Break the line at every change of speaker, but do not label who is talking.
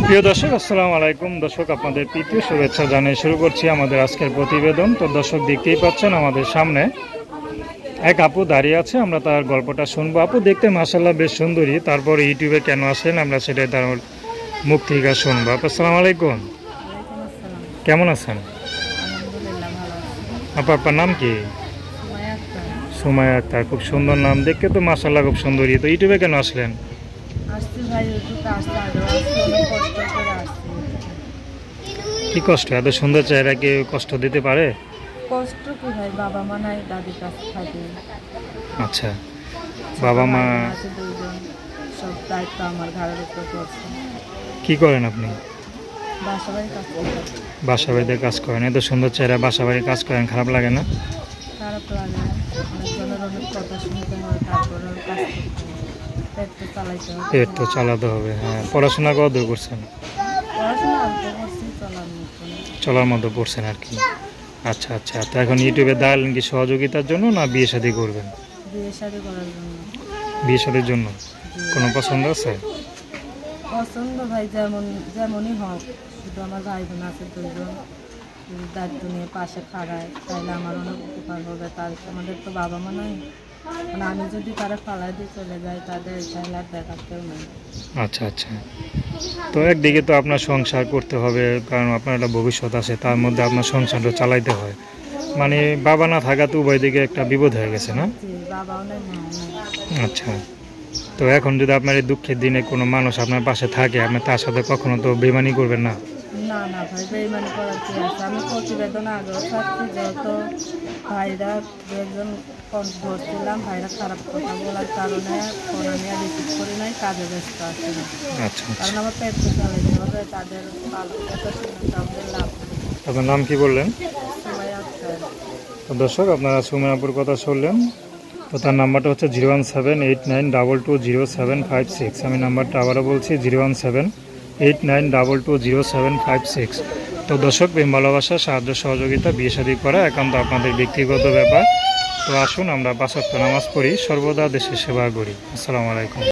প্রিয় দর্শক, আসসালামু আলাইকুম। দর্শক, আপনাদের প্রীতি শুভেচ্ছা জানিয়ে শুরু করছি আমাদের আজকের প্রতিবেদন। তো দর্শক, দেখতেই পাচ্ছেন আমাদের সামনে এক আপু দাঁড়িয়ে আছে, আমরা তার গল্পটা শুনবো। আপু দেখতে মাশাআল্লাহ বেশ সুন্দরী, তারপর ইউটিউবে কেন আসলেন আমরা সেটাই তার মুখ থেকে শুনবো। আপু আসসালামু আলাইকুম,
ওয়ালাইকুম আসসালাম।
কেমন আছেন?
আলহামদুলিল্লাহ ভালো আছি।
আপু আপনার নাম কি?
সুমাইয়া আক্তার।
সুমাইয়া আক্তার, খুব সুন্দর নাম, দেখতে তো মাশাআল্লাহ খুব সুন্দরী। তো ইউটিউবে কেন আসলেন?
আসছি ভাই, ইউটিউবে আসতে আগেও আসছি, অনেক কষ্ট করে আসছি।
কি কষ্ট? এত সুন্দর চেহারা কি কষ্ট দিতে পারে?
কষ্ট কি ভাই, বাবা মা নাই, দাদির কাছে থাকি।
আচ্ছা,
ছোট
বাবা মা
ভাই বোন আছে দুইজন, সব দায়িত্ব আমার ঘাড়ের উপর পড়ছে।
কি করেন আপনি?
বাসা বাড়ি কাজ করতে
বাসা বাড়িতে কাজ করেন? এত সুন্দর চেহারা, বাসা বাড়ি কাজ করেন, খারাপ লাগে না?
খারাপ লাগে না। অনেকজনের অনেক কথা শুনতে হয়, তারপরে কাজ করতে হয়, পেট তো চালাইতে হবে।
পেট তো চালাতে হবে, হ্যাঁ। পড়াশোনা কতদূর করছেন?
পড়াশোনা অল্প করছি, চলার মতন।
চলার মতো পড়ছেন আর কি। আচ্ছা আচ্ছা, তো এখন ইউটিউবে দাঁড়ালেন কি সহযোগিতার জন্য না বিয়ে শাদী করবেন?
বিয়ে শাদী করার জন্য।
বিয়ে শাদীর জন্য? কোনো পছন্দ আছে?
পছন্দ ভাই যেমনই হোক, শুধু আমার ভাই বোন আছে দুজন, যদি দায়িত্ব নিয়ে পাশে খাড়ায় তাহলে আমার অনেক উপকার হবে। আমাদের তো বাবা মা নাই, মানে আমি যদি তারা ফালাই দিয়ে চলে যাই তাদের তাহলে আর দেখার কেউ নেই।
আচ্ছা আচ্ছা, তো একদিকে তো আপনার সংসার করতে হবে, কারণ আপনার একটা ভবিষ্যৎ আছে, তার মধ্যে আপনার সংসারটা চালাইতে হয়। মানে বাবা না থাকা তো উভয় দিকে একটা বিপদ হয়ে গেছে না?
জি, বাবাও নেই, মাও নেই।
আচ্ছা, তো এখন যদি আপনার এই দুঃখের দিনে কোনো মানুষ আপনার পাশে থাকে, আপনি তার সাথে কখনো তো বেইমানি করবেন না?
না না ভাই, বেইমানি করার কি আছে। আমি প্রতিবেদন আগেও থাকছি, যেহেতু ভাইরা দু একজন ধরছিলাম, ভাইরা খারাপ কথা বলার কারণে ফোন আমি আর রিসিভ করি নাই, কাজে ব্যস্ত আছি না।
আচ্ছা আচ্ছা,
কারণ আমার পেট তো চালাইতে হবে, তাদের ভালো কথা শুনে তো আমাদের লাভ নেই।
আপনার নাম কি বললেন?
সুমাইয়া আক্তার।
তো দর্শক, আপনারা সুমেনাপুর কথা শুনলেন। তো তার নাম্বারটা হচ্ছে 01789220756। আমি নাম্বারটা আবারও বলছি, 01789220756। তো দর্শক, প্রেম ভালোবাসা, সাহায্য সহযোগিতা, বিয়ে শাদী করা একান্ত আপনাদের ব্যক্তিগত ব্যাপার। তো আসুন আমরা ৫ ওয়াক্ত নামাজ পড়ি, সর্বদা দেশের সেবা করি। আসসালামু আলাইকুম।